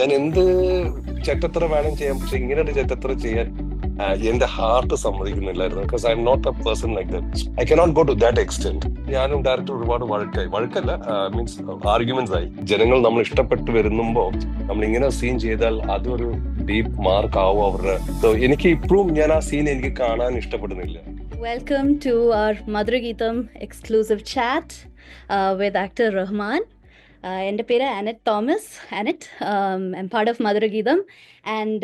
ഞാൻ എന്ത് ചെറ്റത്ര വേണം ചെയ്യാം, പക്ഷെ ഇങ്ങനെ ഒരു ചെറ്റത്ര ചെയ്യാൻ എന്റെ ഹാർട്ട് സമ്മതിക്കുന്നില്ലായിരുന്നു. Because I am not a person like that. I cannot go to that extent. ഞാനും ഡയറക്ടർ ഒരുപാട് വഴക്കല്ല, മീൻസ് ആർഗ്യുമെന്റ്സ് ആയി. ജനങ്ങൾ നമ്മൾ ഇഷ്ടപ്പെട്ട് വരുന്നുമ്പോ നമ്മൾ ഇങ്ങനെ സീൻ ചെയ്താൽ അതൊരു ഡീപ്പ് മാർക്ക് ആവും അവരുടെ. സോ എനിക്ക് ഇപ്പോഴും ഞാൻ ആ സീൻ എനിക്ക് കാണാൻ ഇഷ്ടപ്പെടുന്നില്ല. Welcome to our Madhuragitham exclusive chat with actor Rahman. എൻ്റെ പേര് Annette Thomas. Annette, I'm part of Madhuragitham. And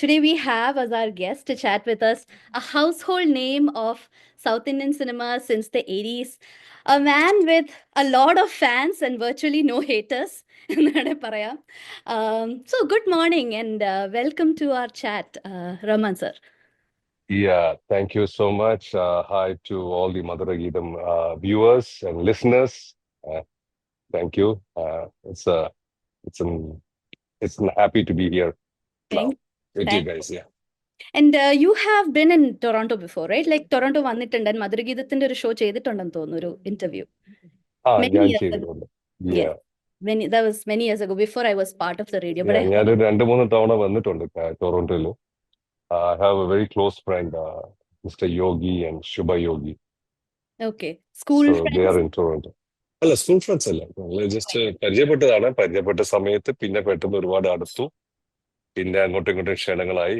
today we have as our guest to chat with us a household name of South Indian cinema since the 80s. A man with a lot of fans and virtually no haters. എന്നാണ് പറയാം. So good morning and welcome to our chat, Rahman sir. Yeah, thank you so much. Hi to all the Madhuragitham viewers and listeners. Thank you. It's happy to be here now with you guys. Yeah. And you have been in Toronto before, right? Like Toronto വന്നിട്ടുണ്ട് and മധുരഗീതത്തിന്റെ ഒരു show ചെയ്തിട്ടുണ്ടെന്ന് തോന്നുന്നു, ഒരു interview. ഞാൻ ചെയ്തിട്ടുണ്ട്. Yes. That was many years ago, before I was part of the radio. But ഞാൻ 2-3 തവണ വന്നിട്ടുണ്ട് ടൊറന്റോയിൽ. I have a very close friend, Mr. Yogi and Shubha Yogi. Okay. School friends? They are in Toronto. അല്ല, school friends അല്ല, just പരിചയപ്പെട്ടതാണ്. പരിചയപ്പെട്ട സമയത്ത് പിന്നെ പെട്ടെന്ന് ഒരുപാട് അടുത്തു, പിന്നെ അങ്ങോട്ടും ഇങ്ങോട്ടും ക്ഷണങ്ങളായി.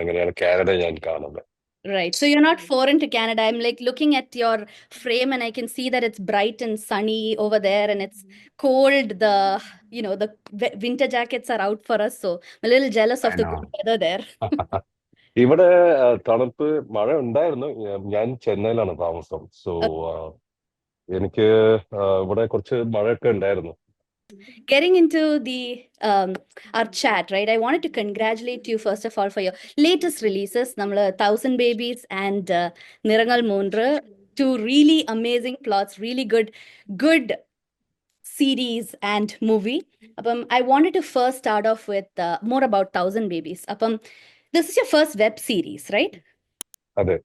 അങ്ങനെയാണ് കാനഡ ഞാൻ കാണുന്നത്. Right. So you're not foreign to Canada. I'm like looking at your frame and I can see that it's bright and sunny over there and it's cold. The winter jackets are out for us. So I'm a little jealous of the good weather there. ഇവിടെ തണുപ്പ്, മഴ ഉണ്ടായിരുന്നു. ഞാൻ ചെന്നൈയിലാണ് താമസം. So എനിക്ക് ഇവിടെ കുറച്ച് മഴയൊക്കെ ഉണ്ടായിരുന്നു. Getting into our chat, right? I wanted to congratulate you first of all for your latest releases. Nammal 1000 Babies and Nirangal Moonru, two really amazing plots, really good series and movie. I wanted to first start off with more about 1000 Babies. This is your first web series, right? അതെ.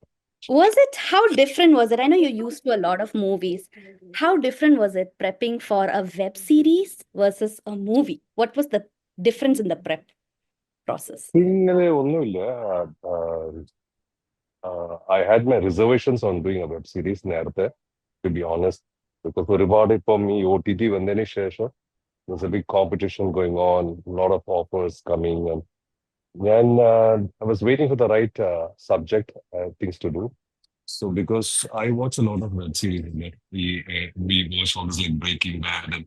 How different was it? I know you're used to a lot of movies. How different was it prepping for a web series versus a movie? What was the difference in the prep process? ഇങ്ങനെ ഒന്നുമില്ല. I had my reservations on doing a web series നേരത്തെ, to be honest, because ഒരുപാട് ഇപ്പം ഈ OTT വന്നതിന് ശേഷം there's a big competition going on, a lot of offers coming, and I was waiting for the right subject, things to do. So because I watch a lot of web series, we watch all this like Breaking Bad and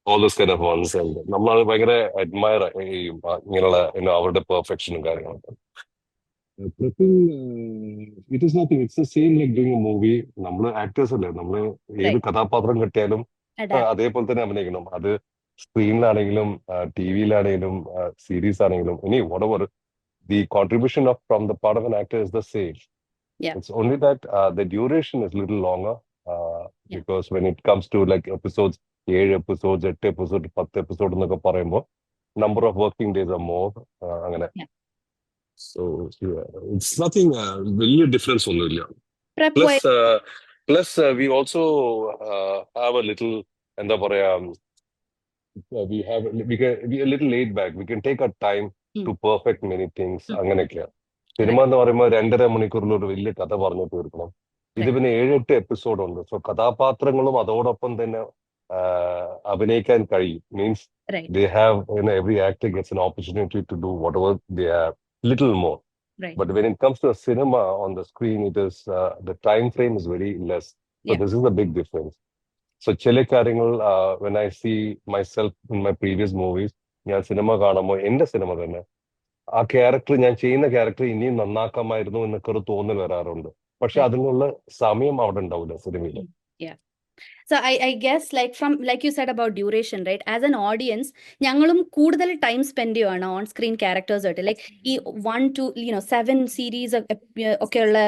all those kind of ones, and നമ്മൾ ഭയങ്കര admire ഇങ്ങനെയുള്ള അവരുടെ പെർഫെക്ഷനും കാര്യങ്ങളൊക്കെ. It is nothing. It's the same like doing a movie. നമ്മൾ actors അല്ലേ, നമ്മൾ ഏത് കഥാപാത്രം കിട്ടിയാലും അതേപോലെ തന്നെ അഭിനയിക്കണം. അത് സ്ക്രീനിലാണെങ്കിലും ടിവിയിലാണെങ്കിലും സീരീസ് ആണെങ്കിലും whatever, the contribution from the part of an actor is the same. Yeah. It's only that the duration is a little longer, because when it comes to like episodes, 7 episodes, 8 episodes, 10 episodes എന്നൊക്കെ പറയുമ്പോൾ number of working days are more. അങ്ങനെ. So it's nothing, വലിയ difference ഒന്നുമില്ല. Plus we also have a little, എന്താ പറയാ, we are a little laid back. We can take our time to perfect many things. അങ്ങനെയൊക്കെയാണ്. Cinema എന്ന് പറയുമ്പോൾ 2.5 മണിക്കൂറിൽ ഒരു വലിയ കഥ പറഞ്ഞു തീർക്കണം. ഇത് പിന്നെ 7-8 എപ്പിസോഡ് ഉണ്ട്. സോ കഥാപാത്രങ്ങളും അതോടൊപ്പം തന്നെ അഭിനയിക്കാൻ കഴിയും. Means they have, every actor gets an opportunity to do whatever they have, little more. Right. But when it comes to a cinema on the screen, it is the time frame is very less. So this is a big difference. So ചില കാര്യങ്ങൾ, when I see myself in my previous movies, ഞാൻ cinema കാണുമ്പോൾ എന്റെ cinema തന്നെ ആ character, ഞാൻ ചെയ്യുന്ന character ഇനിയും നന്നാക്കാമായിരുന്നു എന്നൊക്കെ ഒരു തോന്നൽ വരാറുണ്ട്. പക്ഷെ അതിനുള്ള സമയം അവിടെ ഉണ്ടാവില്ല സിനിമയിൽ. So I guess like you said about duration, right? As an audience, ഞങ്ങളും കൂടുതൽ ടൈം സ്പെൻഡ് ചെയ്യുവാണ് ഓൺ സ്ക്രീൻ ക്യാരക്ടേഴ്സ് ആയിട്ട്. ലൈക്ക് ഈ 1 to 7 സീരീസ് ഒക്കെയുള്ള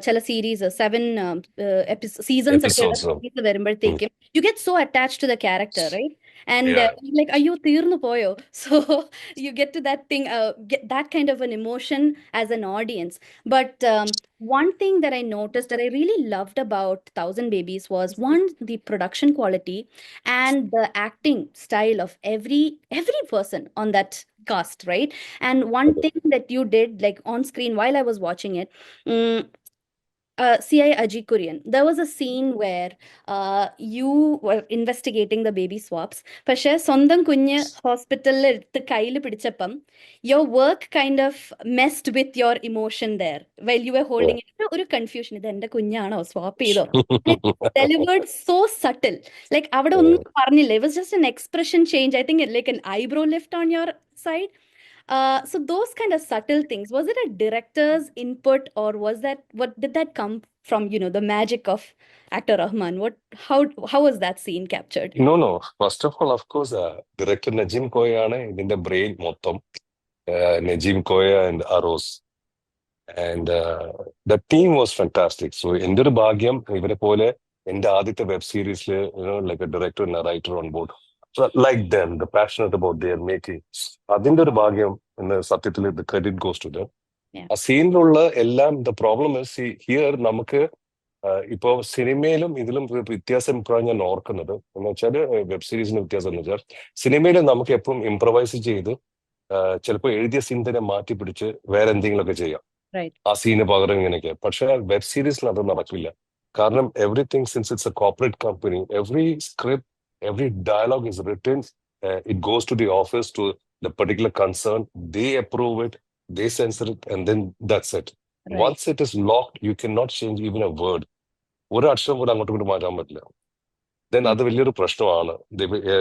ചില സീരീസ് 7 സീസൺസ് ഒക്കെ വരുമ്പോഴത്തേക്കും you get so attached to the character, right? And Yeah. like, ayo, tirnu poyo. So you get to that thing, get that kind of an emotion as an audience. But one thing that I noticed that I really loved about Thousand Babies was one, the production quality and the acting style of every person on that cast, right? And one Okay. thing that you did, like on screen while I was watching it, mm, CI Ajit Kurian, there was a scene where you were investigating the baby swaps. പക്ഷെ സ്വന്തം കുഞ്ഞ് ഹോസ്പിറ്റലിൽ എടുത്ത് കയ്യിൽ പിടിച്ചപ്പം your work kind of messed with your emotion there while you were Yeah. holding it. ഒരു confusion, ഇത് എന്റെ കുഞ്ഞാണോ swap ചെയ്തോ? Delivered so subtle. Like അവിടെ Yeah. ഒന്നും പറഞ്ഞില്ല. It was just an expression change. I think like an eyebrow lift on your side. So those kind of subtle things, was it a director's input or was that, what did that come from, the magic of actor Rahman? How was that scene captured? No, no. First of all, of course, director Najim Koyana ഇതിന്റെ brain മൊത്തം. Najim Koya and Aros. And the team was fantastic. So എൻ്റെ ഒരു ഭാഗ്യം ഇവരെ പോലെ എൻ്റെ ആദ്യത്തെ web സീരീസിൽ like a director and writer on board. Like them the passionate about their making. അതിന്റെ ഒരു ഭാഗ്യം എന്ന് സത്യത്തിൽ the credit goes to them. Yeah. ആ സീനിലുള്ള എല്ലാം ദ പ്രോബ്ലം ഇസ് ഹിയർ നമുക്ക് ഇപ്പോ സിനിമയിലും ഇതിലും വ്യത്യാസം ഇപ്പോഴാണ് ഞാൻ ഓർക്കുന്നത് എന്ന് വെച്ചാൽ വെബ് സീരീസിന് വ്യത്യാസം എന്ന് വെച്ചാൽ സിനിമയിൽ നമുക്ക് എപ്പോഴും ഇംപ്രവൈസ് ചെയ്ത് ചിലപ്പോൾ എഴുതിയ സീൻ തന്നെ മാറ്റി പിടിച്ച് വേറെ എന്തെങ്കിലുമൊക്കെ ചെയ്യാം, Right. ആ സീന് പകരം ഇങ്ങനെയൊക്കെ. പക്ഷെ വെബ് സീരീസിൽ അത് നടക്കില്ല. കാരണം everything since it's a corporate company, every script, every dialogue is written, it goes to the office to the particular concern, they approve it, they censor it, and then that's it. Right. Once it is locked, you cannot change even a word. ഒരു അക്ഷരം പോലും അങ്ങോട്ടും ഇങ്ങോട്ട് മാറ്റാൻ പറ്റില്ല. Then അത് വലിയൊരു പ്രശ്നമാണ്.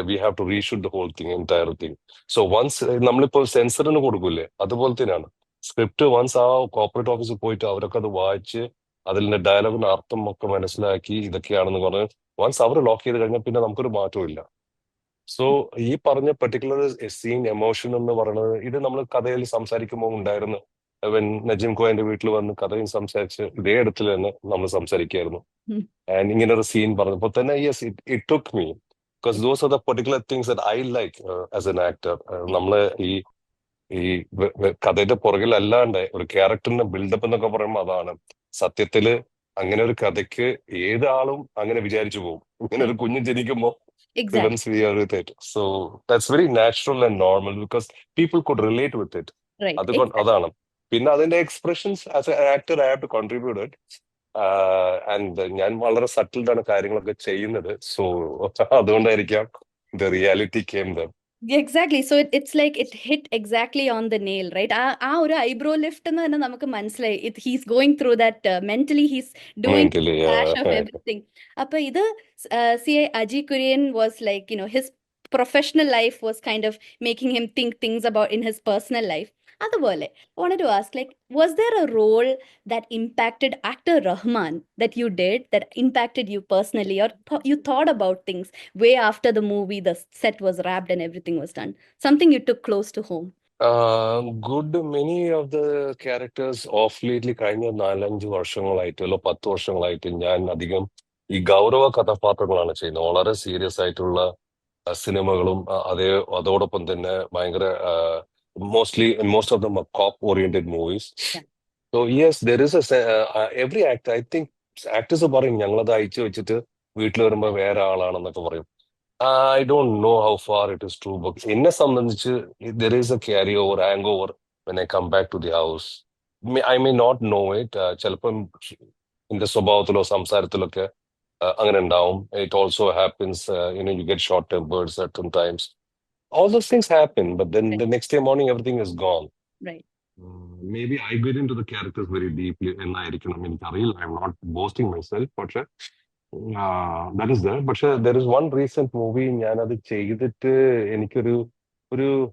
We have to reshoot the whole thing, entire thing. So once നമ്മളിപ്പോൾ സെൻസറിന് കൊടുക്കൂലേ, അതുപോലെ തന്നെയാണ് സ്ക്രിപ്റ്റ്. വൺസ് ആ കോർപ്പറേറ്റ് ഓഫീസിൽ പോയിട്ട് അവരൊക്കെ അത് വായിച്ച് അതിന്റെ ഡയലോഗിന്റെ അർത്ഥം ഒക്കെ മനസ്സിലാക്കി ഇതൊക്കെയാണെന്ന് പറഞ്ഞ് വൺസ് അവർ ലോക്ക് ചെയ്ത് കഴിഞ്ഞാൽ പിന്നെ നമുക്കൊരു മാറ്റവും ഇല്ല. സോ ഈ പറഞ്ഞ പെർട്ടിക്കുലർ സീൻ എമോഷൻ എന്ന് പറയുന്നത് ഇത് നമ്മൾ കഥയിൽ സംസാരിക്കുമ്പോൾ ഉണ്ടായിരുന്നു. നജീം കോയന്റെ വീട്ടിൽ വന്ന് കഥയും സംസാരിച്ച് ഇതേ ഇടത്തിൽ തന്നെ നമ്മൾ സംസാരിക്കായിരുന്നു. ആൻഡ് ഇങ്ങനെ ഒരു സീൻ പറഞ്ഞപ്പോ തന്നെ yes it took me, because those are the particular things that I like as an actor. നമ്മള് ഈ ഈ കഥയുടെ പുറകിൽ അല്ലാണ്ട് ഒരു ക്യാരക്ടറിന്റെ ബിൽഡപ്പ് എന്നൊക്കെ പറയുമ്പോൾ അതാണ് സത്യത്തില്. അങ്ങനെ ഒരു കഥയ്ക്ക് ഏതാളും അങ്ങനെ വിചാരിച്ചു പോകും, ഇങ്ങനെ ഒരു കുഞ്ഞ് ജനിക്കുമ്പോ. Exactly. Once we are with it, so that's very natural and normal because people could relate with it. Right. അതുകൊണ്ട് അതാണ്. പിന്നെ അതിന്റെ expressions as a actor I have to contribute it. And ഞാൻ വളരെ സട്ടിൽഡ് ആണ് കാര്യങ്ങളൊക്കെ ചെയ്യുന്നത്. സോ അതുകൊണ്ടായിരിക്കാം the reality came there. Exactly. So it's like it hit exactly on the nail, right? ആ ഒരു eyebrow lift എന്ന് തന്നെ നമുക്ക് മനസ്സിലായി. He's going through that mentally, he's doing Mentally, clash of yeah. everything. അപ്പൊ ഇത് CI Ajit Kurian was like, his professional life was kind of making him think things about in his personal life. അതുപോലെ I wanted to ask, like, was there a role that impacted actor Rahman that you did that impacted you personally, or you thought about things way after the movie, the set was wrapped and everything was done? Something you took close to home? Good many of the characters off lately കഴിഞ്ഞ 4-5 വർഷങ്ങളായിട്ട് അല്ല 10 വർഷങ്ങളായിട്ട് ഞാൻ അധികം ഈ ഗൗരവ കഥാപാത്രങ്ങളാണ് ചെയ്യുന്നത്. വളരെ സീരിയസ് ആയിട്ടുള്ള സിനിമകളും അതോടൊപ്പം തന്നെ ഭയങ്കര most of them are cop oriented movies. Yeah. So yes, there is every actor, I think actors പറയും ഞങ്ങളത് അയച്ചു വെച്ചിട്ട് വീട്ടിൽ വരുമ്പോ വേറെ ആളാണെന്നൊക്കെ പറയും. I don't know how far it is true, but എന്നെ സംബന്ധിച്ച് there is a carry over, hangover when I come back to the house. I may not know it. ചിലപ്പം എന്റെ സ്വഭാവത്തിലോ സംസാരത്തിലൊക്കെ അങ്ങനെ ഉണ്ടാവും. It also happens, you get short tempered certain times. All those things happen, but then Right. the next day morning everything is gone. Right. Maybe I get into the characters very deeply എന്നായിരിക്കണം, എനിക്കറിയില്ല. I'm not boasting myself, പക്ഷെ that is there. പക്ഷെ there is one recent movie ഞാൻ അത് ചെയ്തിട്ട് എനിക്കൊരു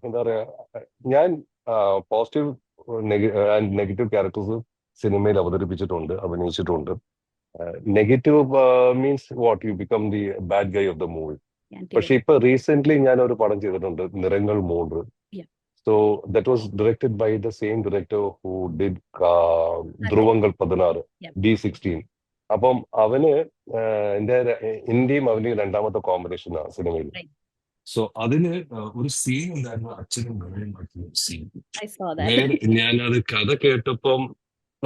എന്താ പറയാ, ഞാൻ പോസിറ്റീവ് ആൻഡ് നെഗറ്റീവ് ക്യാരക്ടേഴ്സ് സിനിമയിൽ അവതരിപ്പിച്ചിട്ടുണ്ട്, അഭിനയിച്ചിട്ടുണ്ട്. Negative means what you become the bad Guy of the movie. പക്ഷെ ഇപ്പൊ റീസെന്റ് ഞാൻ ഒരു പടം ചെയ്തിട്ടുണ്ട്, നിറങ്ങൾ 3. So that was directed by the same director who did ധ്രുവങ്ങൾ 16, D16. അപ്പം അവന് എന്റെ ഇന്ത്യയും അവന് രണ്ടാമത്തെ കോമ്പിനേഷൻ ആണ് സിനിമയിൽ. സോ അതിന് ഒരു സീൻ ഉണ്ടായിരുന്നു, അച്ഛനും മകനും ആയിട്ടുള്ള സീൻ. I saw that. വേറെ ഞാൻ അത് കഥ കേട്ടപ്പം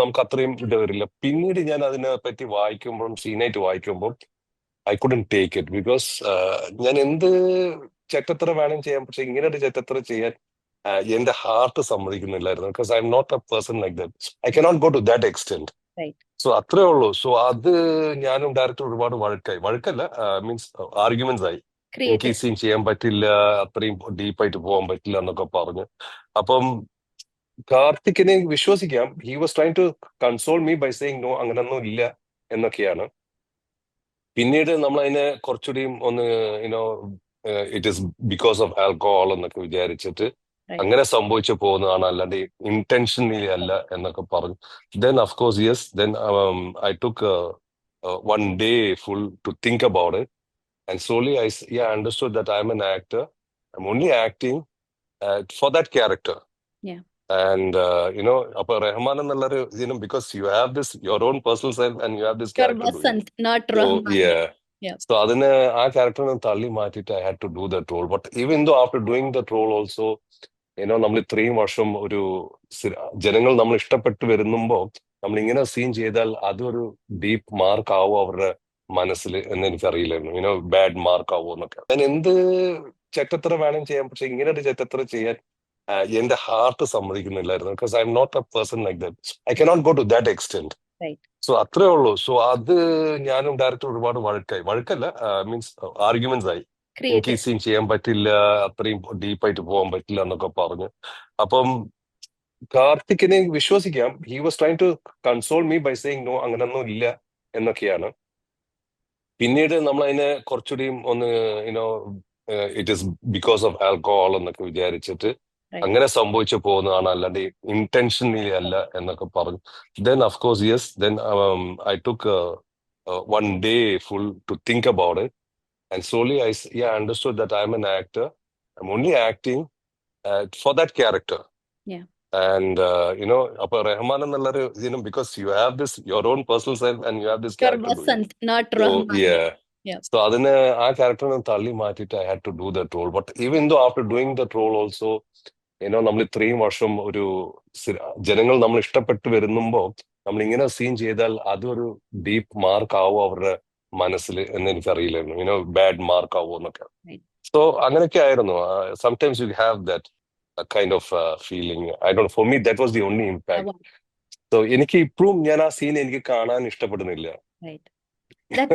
നമുക്ക് അത്രയും ഇത് വരില്ല. പിന്നീട് ഞാൻ അതിനെ പറ്റി വായിക്കുമ്പോൾ, സീനായിട്ട് വായിക്കുമ്പോൾ I couldn't take it because ഞാൻ എന്ത് ചെറ്റത്ര വേണം ചെയ്യാൻ, പക്ഷെ ഇങ്ങനെ ഒരു ചെറ്റത്ര ചെയ്യാൻ എന്റെ ഹാർട്ട് സമ്മതിക്കുന്നില്ലായിരുന്നു. Because I am not a person like that. I cannot go to that extent. Right. So അത്രേ ഉള്ളൂ. സോ അത് ഞാനും ഡയറക്ടർ ഒരുപാട് വഴക്കല്ല, മീൻസ് ആർഗ്യുമെന്റ്സ് ആയി. എനിക്ക് ഈ Creative. സീൻ ചെയ്യാൻ പറ്റില്ല, അത്രയും ഡീപ്പായിട്ട് പോകാൻ പറ്റില്ല എന്നൊക്കെ പറഞ്ഞു. അപ്പം കാർത്തിക്കിനെ വിശ്വസിക്കാം. He was trying to console me by saying no, അങ്ങനൊന്നും ഇല്ല എന്നൊക്കെയാണ്. പിന്നീട് നമ്മൾ അതിനെ കുറച്ചുകൂടിയും ഒന്ന് you know it is because of alcohol എന്നൊക്കെ വിചാരിച്ചിട്ട് Right. അങ്ങനെ സംഭവിച്ചു പോകുന്നതാണ്, അല്ലാണ്ട് ഇന്റൻഷനലി അല്ല എന്നൊക്കെ പറഞ്ഞു. Then of course yes, then I took one day full to think about it, and slowly I understood that I'm an actor. I'm only acting for that character. Yeah. And അപ്പൊ റഹ്മാൻ എന്നുള്ളൊരു because you have this your own personal self and you have this You're character doing it. Vasant, not So Rahman. yeah. Yeah. So അതിന് ആ ക്യാരക്ടറിനെ തള്ളി മാറ്റിയിട്ട് I had to do that role. But even though after doing that role also, നമ്മൾ ഇത്രയും വർഷം ഒരു ജനങ്ങൾ നമ്മൾ ഇഷ്ടപ്പെട്ടു വരുമ്പോ നമ്മൾ ഇങ്ങനെ സീൻ ചെയ്താൽ അതൊരു ഡീപ്പ് മാർക്ക് ആവോ അവരുടെ മനസ്സിൽ എന്ന് എനിക്കറിയില്ലായിരുന്നു. ബാഡ് മാർക്ക് ആവോ എന്നൊക്കെ. ഞാൻ എന്ത് ചെറ്റത്ര വേണം ചെയ്യാൻ, പക്ഷെ ഇങ്ങനെ ഒരു ചെറ്റത്ര ചെയ്യാൻ എന്റെ ഹാർട്ട് സമ്മതിക്കുന്നില്ലായിരുന്നു. Because I am not a person like that. I cannot go to that extent. Right. So അത്രേ ഉള്ളൂ. സോ അത് ഞാനും ഡയറക്ടർ ഒരുപാട് വഴക്കല്ല, മീൻസ് ആർഗ്യുമെന്റ്സ് ആയി. എനിക്ക് ഈ Creative. സീൻ ചെയ്യാൻ പറ്റില്ല, അത്രയും ഡീപ്പായിട്ട് പോകാൻ പറ്റില്ല എന്നൊക്കെ പറഞ്ഞു. അപ്പം കാർത്തിക്കിനെ വിശ്വസിക്കാം. He was trying to console me by saying no, അങ്ങനൊന്നും ഇല്ല എന്നൊക്കെയാണ്. പിന്നീട് നമ്മൾ അതിനെ കുറച്ചുകൂടിയും ഒന്ന് it is because of alcohol എന്നൊക്കെ വിചാരിച്ചിട്ട് Right. അങ്ങനെ സംഭവിച്ചു പോകുന്നതാണ്, അല്ലാണ്ട് ഇന്റൻഷനലി അല്ല എന്നൊക്കെ പറഞ്ഞു. Then of course yes, then I took one day full to think about it, and slowly I understood that I'm an actor. I'm only acting for that character. Yeah. And അപ്പൊ റഹ്മാൻ എന്നുള്ളൊരു because you have this your own personal self and you have this You're character doing it. Vasant, not So Rahman. yeah. Yeah. So അതിന് ആ ക്യാരക്ടറിനെ തള്ളി മാറ്റിയിട്ട് I had to do that role. But even though after doing that role also, നമ്മൾ ഇത്രയും വർഷം ഒരു ജനങ്ങൾ നമ്മൾ ഇഷ്ടപ്പെട്ടു വരുമ്പോ നമ്മൾ ഇങ്ങനെ സീൻ ചെയ്താൽ അതൊരു ഡീപ്പ് മാർക്ക് ആവോ അവരുടെ മനസ്സിൽ എന്ന് എനിക്കറിയില്ലായിരുന്നു. ബാഡ് മാർക്ക് ആവോ എന്നൊക്കെ. Right. സോ അങ്ങനെയൊക്കെ ആയിരുന്നു. Sometimes you have that kind of feeling. I don't, for me that was the only I impact. want. So എനിക്ക് ഇപ്പോഴും ഞാൻ ആ സീൻ എനിക്ക് കാണാൻ ഇഷ്ടപ്പെടുന്നില്ല. Right. That,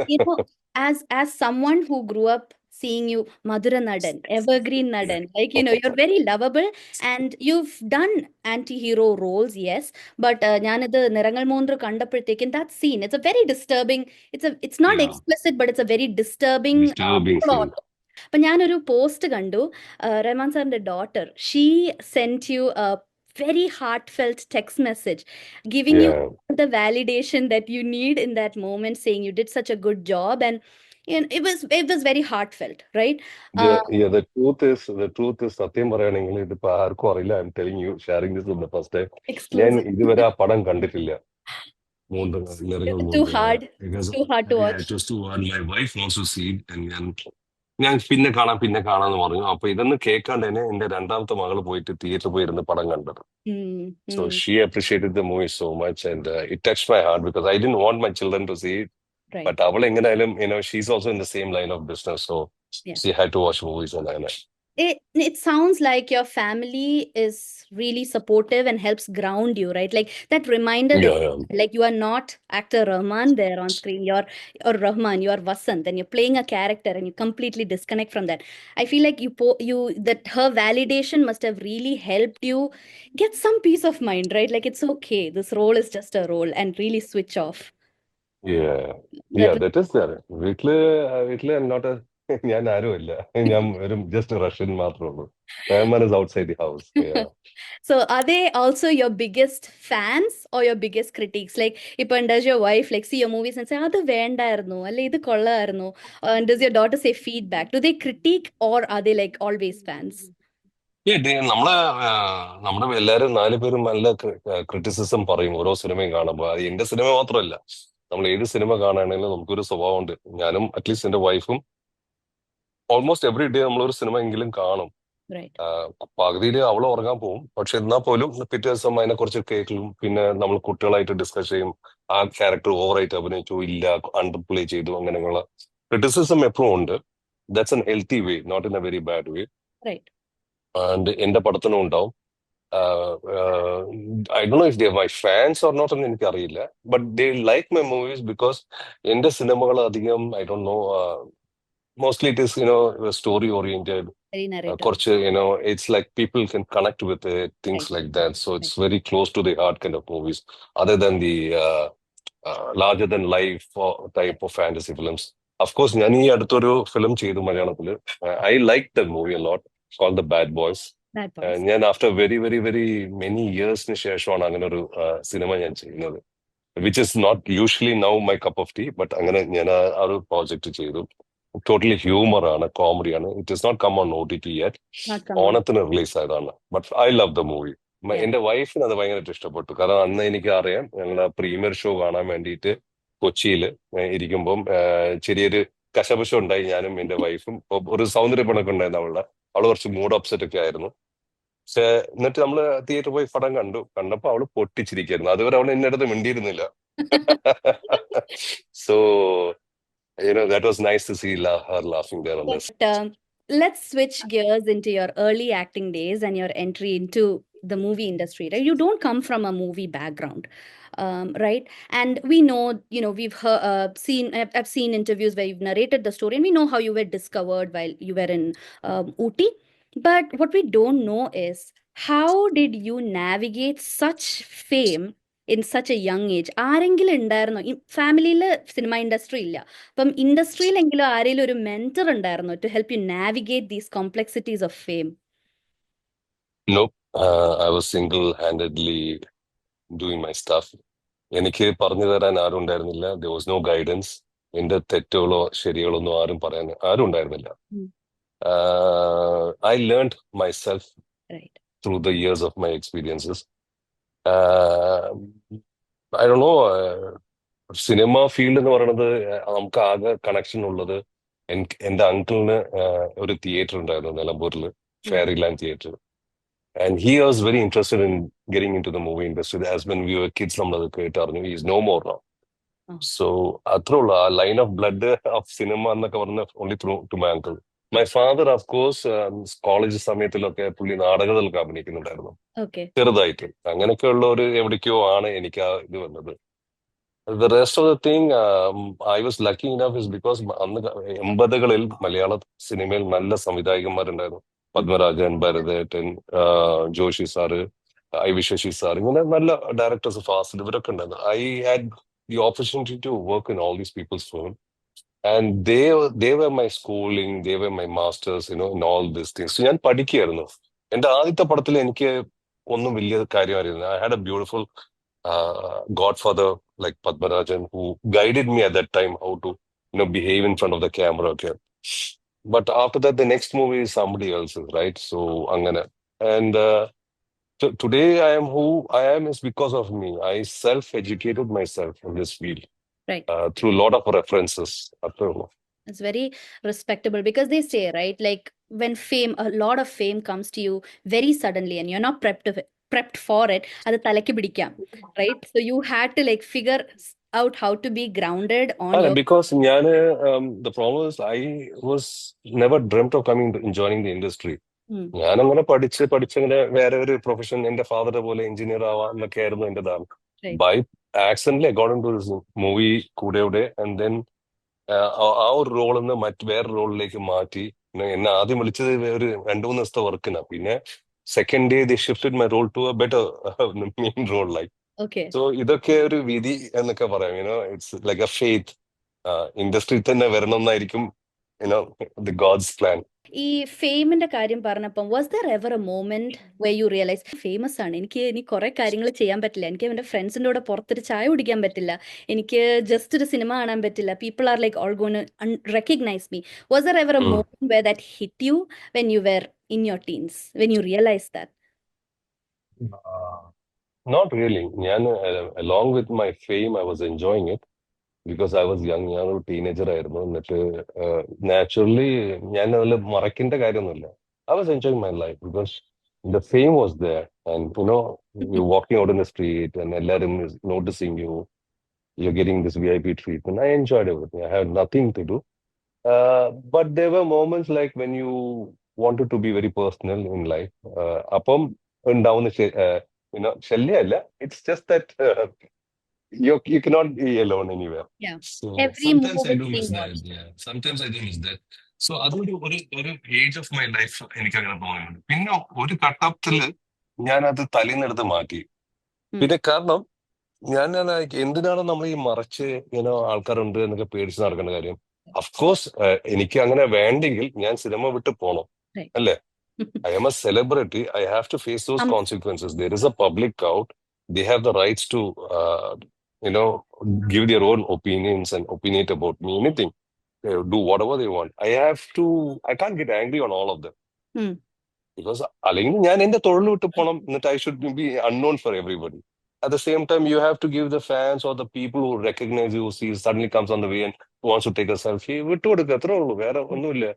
as someone who grew up seeing you Madhura Nadan, Evergreen Nadan, like, you're very lovable and you've done anti-hero roles, yes, but ഞാനിത് നിറങ്ങൾ മൂന്ന് കണ്ടപ്പോഴത്തേക്കും that scene, it's a very disturbing, it's not Yeah. explicit, but it's a very disturbing Disturbing plot. scene. അപ്പൊ ഞാനൊരു post കണ്ടു, റഹ്മാൻ സാറിന്റെ daughter, she sent you very heartfelt text message giving you Yeah. the validation that you need in that moment, saying you did such a good job, and it was very heartfelt, right? The truth is സത്യം പറയുകയാണെങ്കിൽ ഇതിപ്പോ ആർക്കും അറിയില്ല. I M telling you, sharing this for the first time. ഞാൻ Exclusive. ഇതുവരെ ആ പടം കണ്ടിട്ടില്ല. It's too hard to watch. It was too hard. My wife wants to see it, and ഞാൻ പിന്നെ കാണാന്ന് പറഞ്ഞു. അപ്പൊ ഇതൊന്ന് കേൾക്കാണ്ട് തന്നെ എന്റെ രണ്ടാമത്തെ മകള് പോയിട്ട് തിയേറ്ററിൽ പോയിരുന്ന് പടം കണ്ടത്. So she appreciated the movie so much, and it touched my heart because I didn't want my children to see it. Right. But അവൾ എങ്ങനെയായാലും she's also in the same line of business, so Yeah. she had to watch movies and all that. It sounds like your family is really supportive and helps ground you, right? Like that reminder that Yeah. like you are not actor Rahman there on screen, you're Rahman, you are Vasant, and you're playing a character and you completely disconnect from that. I feel like that her validation must have really helped you get some peace of mind, right? Like it's okay, this role is just a role, and really switch off. That is there. വീട്ടില് I'm not a ഞാൻ ആരുമില്ല. ഞാൻ വെറും just Russian മാത്രമേ ഉള്ളൂ. Rahman is outside the house. Yeah. So are they also your biggest fans or your biggest critics? Like, does your wife like see your movies and say, "Adu vendaayirunnu," alle idu kollaayirunnu? And does your daughter say feedback? Do they critique, or are they like always fans? നമ്മുടെ എല്ലാരും 4 പേരും നല്ല criticism പറയും ഓരോ സിനിമയും കാണുമ്പോൾ. അത് എന്റെ സിനിമ മാത്രമല്ല, നമ്മൾ ഏത് സിനിമ കാണുകയാണെങ്കിലും നമുക്കൊരു സ്വഭാവമുണ്ട്. ഞാനും അറ്റ്ലീസ്റ്റ് എന്റെ വൈഫും ഓൾമോസ്റ്റ് എവറി ഡേ നമ്മളൊരു സിനിമ എങ്കിലും കാണും. Right. പകുതിയിൽ അവൾ ഉറങ്ങാൻ പോകും, പക്ഷെ എന്നാൽ പോലും പിറ്റേ ദിവസം അതിനെക്കുറിച്ച് കേൾക്കും. പിന്നെ നമ്മൾ കുട്ടികളായിട്ട് ഡിസ്കസ് ചെയ്യും. ആ ക്യാരക്ടർ ഓവറായിട്ട് അഭിനയിച്ചു, ഇല്ല അണ്ടർ പ്ലേ ചെയ്തു, അങ്ങനെയുള്ള ക്രിറ്റിസിസം എപ്പോഴും ഉണ്ട്. That's an healthy way, not in a very bad way. Right. And എന്റെ പടത്തിനും ഉണ്ടാവും. I do know if they my fans or not എന്ന് എനിക്കറിയില്ല, but they like my movies because എന്റെ സിനിമകൾ അധികം I do know, mostly it is story oriented. Very narrative. കുറച്ച് it's like people can connect with it, things Right. like that. So Right. it's very close to the heart kind of movies, other than the larger than life type of fantasy films. Of course, ഞാൻ ഈ അടുത്തൊരു film ചെയ്തു മലയാളത്തില്. I liked the movie a lot, called The Bad Boys. Bad Boys. ഞാൻ after very very very many ഇയേഴ്സിന് ശേഷമാണ് അങ്ങനെ ഒരു സിനിമ ഞാൻ ചെയ്യുന്നത്, which is not usually now my cup of tea. But അങ്ങനെ ഞാൻ ആ ഒരു പ്രോജക്റ്റ് ചെയ്തു. ടോട്ടലി ഹ്യൂമർ ആണ്, കോമഡിയാണ്. It is not come on OTT yet. Not come on. ഓണത്തിന് റിലീസ് ആയതാണ്. But I love the movie. Yeah. എന്റെ വൈഫിന് അത് ഭയങ്കരമായിട്ട് ഇഷ്ടപ്പെട്ടു. കാരണം അന്ന് എനിക്ക് അറിയാം, ഞങ്ങളുടെ പ്രീമിയർ ഷോ കാണാൻ വേണ്ടിയിട്ട് കൊച്ചിയിൽ ഇരിക്കുമ്പം ചെറിയൊരു കശപശ ഉണ്ടായി. ഞാനും എന്റെ വൈഫും ഒരു സൗന്ദര്യപ്പണൊക്കെ ഉണ്ടായിരുന്നു അവളുടെ. അവള് കുറച്ച് മൂഡ് അപ്സെറ്റ് ഒക്കെ ആയിരുന്നു. പക്ഷെ എന്നിട്ട് നമ്മള് തിയേറ്ററിൽ പോയി പടം കണ്ടപ്പോ അവള് പൊട്ടിച്ചിരിക്കായിരുന്നു. അതുവരെ അവൾ എന്റെ അടുത്ത് മിണ്ടിയിരുന്നില്ല. So that was nice to see her laughing there on this. But let's switch gears into your early acting days and your entry into the movie industry, right? You don't come from a movie background, right? And we know, we've I've seen interviews where you've narrated the story, and we know how you were discovered while you were in Ooty. But what we don't know is, how did you navigate such fame in such a young age? ആരെങ്കിലും ഉണ്ടായിരുന്നോ ഫാമിലിയിൽ? Cinema industry ഇല്ല, അപ്പം ഇൻഡസ്ട്രിയിലെങ്കിലും ആരെങ്കിലും ഒരു mentor ഉണ്ടായിരുന്നോ to help you navigate these complexities of fame? Nope. I was single-handedly doing my stuff. എനിക്ക് പറഞ്ഞു തരാൻ ആരും ഉണ്ടായിരുന്നില്ല. There was no guidance. എന്റെ തെറ്റുകളോ ശരികളോ ഒന്നും ആരും ഉണ്ടായിരുന്നില്ല. I learned myself Right. through the years of my experiences. I don't know. Cinema field എന്ന് പറയുന്നത് നമുക്ക് ആകെ കണക്ഷൻ ഉള്ളത്, എന്റെ അങ്കിളിന് ഒരു തിയേറ്റർ ഉണ്ടായിരുന്നു നിലമ്പൂരിൽ, fairy land theatre. And he was very interested in getting into the movie industry. As when we were kids നമ്മളത് കേട്ടറിഞ്ഞു. He is no more now. So അത്രയുള്ള ആ line of blood of cinema എന്നൊക്കെ പറഞ്ഞ only through to my uncle. My father of course college സമയത്തിലൊക്കെ പുള്ളി നാടകത്തിലൊക്കെ അഭിനയിക്കുന്നുണ്ടായിരുന്നു, ചെറുതായിട്ട്. അങ്ങനെയൊക്കെയുള്ള ഒരു എവിടേക്കോ ആണ് എനിക്ക് ആ ഇത് വന്നത്. The rest of the thing, I was lucky enough is because അന്ന് 80-കളിൽ മലയാള സിനിമയിൽ നല്ല സംവിധായകന്മാരുണ്ടായിരുന്നു. പത്മരാജൻ, ഭരതേട്ടൻ, ജോഷി സാറ്, ഐ വി ശശി സാർ, ഇങ്ങനെ നല്ല ഡയറക്ടേഴ്സ്, ഫാസിൽ, ഇവരൊക്കെ ഉണ്ടായിരുന്നു. I had the opportunity to work in all these people's film, and they were my schooling, they were my masters, in all these things. So ഞാൻ പഠിക്കുകയായിരുന്നു. എന്റെ ആദ്യത്തെ പടത്തിൽ എനിക്ക് ഒന്നും വലിയ കാര്യമായിരുന്നു. I had a beautiful godfather like Padmarajan, who guided me at that time how to behave in front of the camera. Okay, but after that, the next movie is somebody else's, right? So angana. And today I am who I am is because of me. I self-educated myself in this field, right, through a lot of references. It's very respectable, because they say, right, like when a lot of fame comes to you very suddenly and you're not prepped for it, adu talakku pidikam, right? So you had to like figure out how to be grounded on your... Because the problem is I was never dreamt of joining the industry. ഞാൻ അങ്ങനെ പഠിച്ചങ്ങനെ വേറെ ഒരു profession, എന്റെ ഫാദറെ പോലെ engineer ആവാന്നൊക്കെ ആയിരുന്നു എന്റെ ധാരണ. By accidentally I got into this movie കൂടെ, and then ആ ഒരു റോളിൽ നിന്ന് വേറെ റോളിലേക്ക് മാറ്റി. എന്നെ ആദ്യം വിളിച്ചത് ഒരു 2-3 ദിവസത്തെ വർക്കിനാ. പിന്നെ second day they shifted my role to a better main role, like. So ഇതൊക്കെ ഒരു വിധി എന്നൊക്കെ പറയാം. It's like a faith. ഇൻഡസ്ട്രിയിൽ തന്നെ വരണം എന്നായിരിക്കും ദി ഗോഡ്സ് പ്ലാൻ. ഈ ഫെയിമിന്റെ കാര്യം പറഞ്ഞപ്പം, was there ever a moment where you realize famous ആണ്, എനിക്ക് ഇനി കുറെ കാര്യങ്ങൾ ചെയ്യാൻ പറ്റില്ല, എനിക്ക് എന്റെ ഫ്രണ്ട്സിന്റെ കൂടെ പുറത്തൊരു ചായ കുടിക്കാൻ പറ്റില്ല, എനിക്ക് ജസ്റ്റ് ഒരു സിനിമ കാണാൻ പറ്റില്ല, people are like all gonna recognise me? Was there ever a moment where that hit you when you were in your teens, when you realized that? Not really. Along with my fame, I was enjoying it. Because I was young, ഞാൻ ഒരു teenager ആയിരുന്നു. എന്നിട്ട് naturally ഞാൻ അതിൽ മറക്കേണ്ട കാര്യമൊന്നുമില്ല. I was enjoying my life because the fame was there and you walking out in the street and എല്ലാവരും noticing you, you're getting this VIP treatment. I enjoyed everything. I had nothing to do. But there were moments like when you wanted to be very personal in life. Appam ഉണ്ടാവുന്ന ശല്യമല്ല. It's just that you cannot be alone anywhere. Yeah. So Every sometimes move I is do being miss that. watched. Yeah. Sometimes I do miss that. So അതൊരു age of my life എനിക്ക് അങ്ങനെ തോന്നുന്നുണ്ട്. പിന്നെ ഒരു ഘട്ടത്തില് ഞാനത് തലേന്നെടുത്ത് മാറ്റി. പിന്നെ കാരണം ഞാൻ എന്തിനാണ് നമ്മൾ ഈ മറച്ച് ഇങ്ങനെ ആൾക്കാരുണ്ട് എന്നൊക്കെ പേടിച്ച് നടക്കേണ്ട കാര്യം? അഫ്കോഴ്സ് എനിക്ക് അങ്ങനെ വേണ്ടെങ്കിൽ ഞാൻ സിനിമ വിട്ട് പോണം, Right. അല്ലേ? I am a celebrity. I have to face those consequences. There is a public crowd. They have the rights to, you know, give their own opinions and opinionate about me. Anything, do whatever they want. I can't get angry on all of them. Because അല്ലെങ്കിൽ ഞാൻ എന്റെ തൊഴിൽ വിട്ട് പോണം, എന്നിട്ട് I should be unknown for everybody. At the same time, you have to give the fans or the people who recognize you, see suddenly comes on the way and wants to take a selfie, വിട്ടുകൊടുക്കുക, അത്രേ ഉള്ളൂ, വേറെ ഒന്നുമില്ല.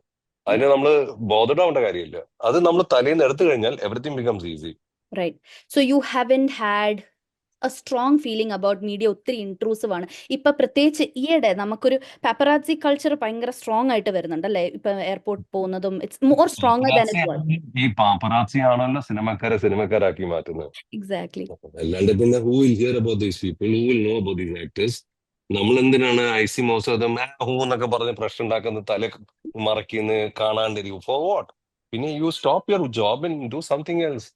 അതിന് നമ്മൾ bothered ആവേണ്ട കാര്യമില്ല. അത് നമ്മൾ തലേന്ന് എടുത്തു കഴിഞ്ഞാൽ everything becomes easy. Right. So you haven't had a strong feeling about media ഒത്തിരി ഇൻട്രൂസീവ് ആണ്. ഇപ്പൊ പ്രത്യേകിച്ച് ഈയിടെ നമുക്കൊരു പാപ്പറാസി കൾച്ചർ ഭയങ്കര സ്ട്രോങ് ആയിട്ട് വരുന്നുണ്ട് അല്ലേ? ഇപ്പൊ എയർപോർട്ട് പോകുന്നതും it's more stronger than it was. ഈ പാപ്പറാസി ആണല്ലോ സിനിമക്കാരാക്കി മാറ്റുന്നത്. എക്സാക്ട്ലി. അല്ലാണ്ട് പിന്നെ who will hear about these people, who will know about these actors? നമ്മൾ എന്തിനാണ് ഐസി മോശം ഹൂ എന്നൊക്കെ പറഞ്ഞ് പ്രശ്നം ഉണ്ടാക്കുന്നത്, തല മറയ്ക്കുന്ന കാണാണ്ടിരിക്കും, ഫോർ വാട്ട്? പിന്നെ you stop your job and do something else.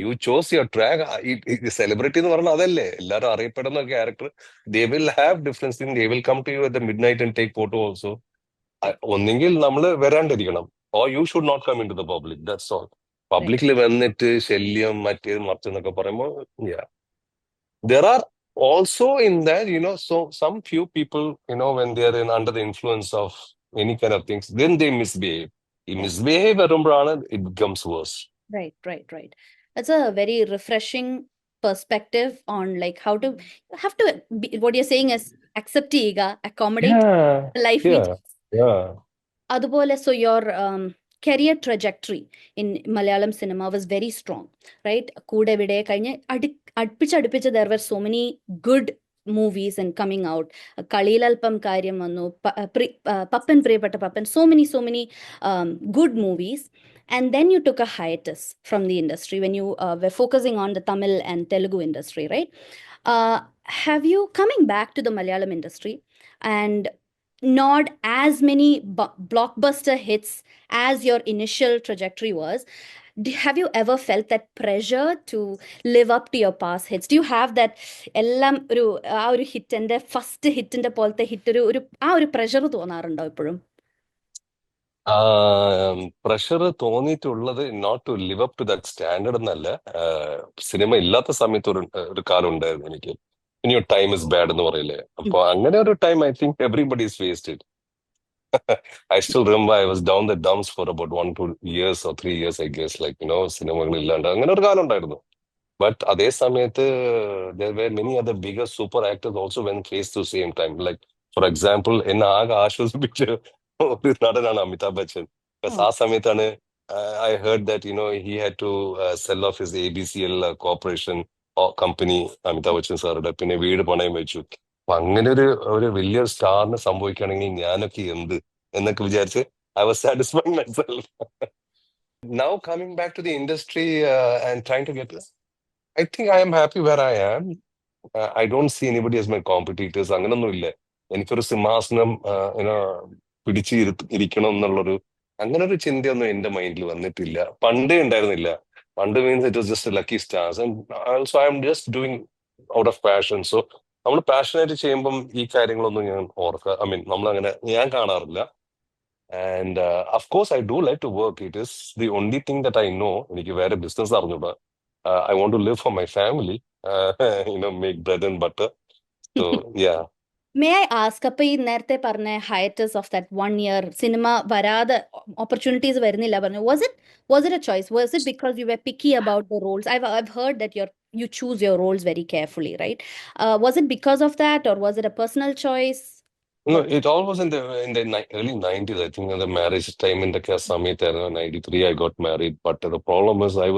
You chose your track. Celebrity എന്ന് പറഞ്ഞാൽ അതല്ലേ, എല്ലാവരും അറിയപ്പെടുന്ന character. They will have difference thing. They will come to you at the midnight and take photo also. ഒന്നെങ്കിൽ നമ്മൾ വരാണ്ടിരിക്കണം, or you should not come into the public. That's all. പബ്ലിക്കിൽ വന്നിട്ട് ശല്യം മറ്റേത് മറിച്ചെന്നൊക്കെ പറയുമ്പോൾ there are also in that, so some few people, when they are under the influence of any kind of things, then they misbehave. Misbehave വരുമ്പോഴാണ് it becomes worse. Right. That's a very refreshing perspective on like how to have to be, what you're saying is accept ചെയ്യുക, accommodate life. അതുപോലെ so your career trajectory in Malayalam cinema was very strong, right? Koodevide കഴിഞ്ഞ് അടുപ്പിച്ച് there were so many good movies and coming out. കളിയിലൽപ്പം കാര്യം വന്നു, പപ്പൻ പ്രിയപ്പെട്ട Pappan, so many good movies. And then you took a hiatus from the industry when you were focusing on the Tamil and Telugu industry, right? Have you coming back to the Malayalam industry and not as many blockbuster hits as your initial trajectory was, have you ever felt that pressure to live up to your past hits? Do you have that എല്ലാം ഒരു ഹിറ്റിന്റെ first ഹിറ്റിന്റെ പോലത്തെ hit ഒരു pressure തോന്നാറുണ്ടോ ഇപ്പോഴും? Pressure തോന്നിയിട്ടുള്ളത് not to live up to that standard എന്നല്ല. സിനിമ ഇല്ലാത്ത സമയത്ത് ഒരു കാലം ഉണ്ടായിരുന്നു എനിക്ക്. ഇനി ടൈം ഇസ് ബാഡ് എന്ന് പറയില്ലേ, അപ്പൊ അങ്ങനെ ഒരു time I think everybody is faced it. I still remember I was down the dumps for about 1-2 years or 3 years, I guess, like, സിനിമകൾ ഇല്ലാണ്ട് അങ്ങനെ ഒരു കാലം ഉണ്ടായിരുന്നു. But അതേ സമയത്ത് there were many other bigger super actors also went faced the same time. Like, for example, എന്നെ ആകെ ആശ്വസിപ്പിച്ച ഒരു നടനാണ് അമിതാഭ് ബച്ചൻ. ആ സമയത്താണ് I heard that, he had to sell off his ABCL corporation company, Amitabh Bachchan സാറുടെ. പിന്നെ വീട് പണയം വെച്ചു. അപ്പൊ അങ്ങനെ ഒരു വലിയ സ്റ്റാറിന് സംഭവിക്കുകയാണെങ്കിൽ ഞാനൊക്കെ എന്നൊക്കെ വിചാരിച്ച് I was satisfying myself. Now coming back to the industry and trying to get this, I think I am happy where I am. I don't see anybody as my competitors. അങ്ങനൊന്നും ഇല്ല. എനിക്കൊരു സിംഹാസനം പിടിച്ച് ഇരിക്കണം എന്നുള്ളൊരു അങ്ങനെ ഒരു ചിന്തയൊന്നും എന്റെ മൈൻഡിൽ വന്നിട്ടില്ല. പണ്ടേ ഉണ്ടായിരുന്നില്ല. പണ്ട് means it was just lucky stars. And also I am just doing out of passion. So നമ്മൾ പാഷനായിട്ട് ചെയ്യുമ്പം ഈ കാര്യങ്ങളൊന്നും ഞാൻ കാണാറില്ല. And of course, I do like to work. It is the only thing that I know. എനിക്ക് വേറെ business അറിഞ്ഞൂടാ. I want to live for my family, make bread and butter. So, yeah. May I ask, അപ്പോൾ ഈ നേരത്തെ പറഞ്ഞ hiatus of that 1 year cinema വരാതെ opportunities വരുന്നില്ല പറഞ്ഞു, was it a choice? Was it because you were picky about the roles? I've heard that you're you choose your roles very carefully, right? Was it because of that, or was it a personal choice? No, What? it all was in the early 90s. I think the marriage time in the Samit 93, I got married. But the problem is I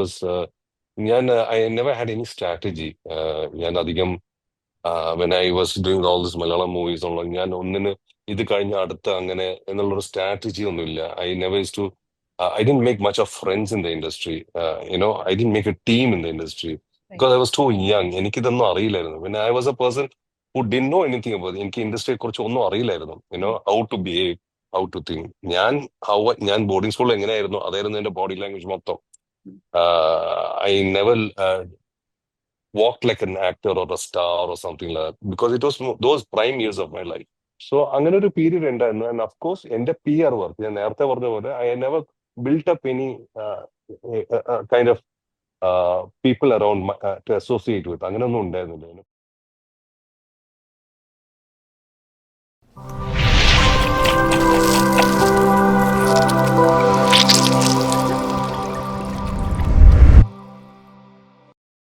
never had any strategy. ഞാൻ അധികം when I was doing all this Malayalam movies, ഞാൻ ഒന്നിന് ഇത് കഴിഞ്ഞ അടുത്ത അങ്ങനെ എന്നുള്ളൊരു strategy ഒന്നുമില്ല. I never used to, I didn't make much of friends in the industry. I didn't make a team in the industry because I was too young. എനിക്കിതൊന്നും അറിയില്ലായിരുന്നു. When I was a person who didn't know anything about it, എനിക്ക് ഇൻഡസ്ട്രിയെ കുറിച്ച് ഒന്നും അറിയില്ലായിരുന്നു. How to behave, how to think. ഞാൻ boarding സ്കൂളിൽ എങ്ങനെയായിരുന്നു അതായിരുന്നു എന്റെ ബോഡി ലാംഗ്വേജ് മൊത്തം. I never walked like an actor or a star or something like that because it was those prime years of my life. So അങ്ങനെ ഒരു period ഉണ്ടായിരുന്നു. And of course എന്റെ PR വർക്ക് ഞാൻ നേരത്തെ പറഞ്ഞ പോലെ I never built up any kind of people around to associate with, അങ്ങനെയൊന്നും ഉണ്ടായിരുന്നില്ല.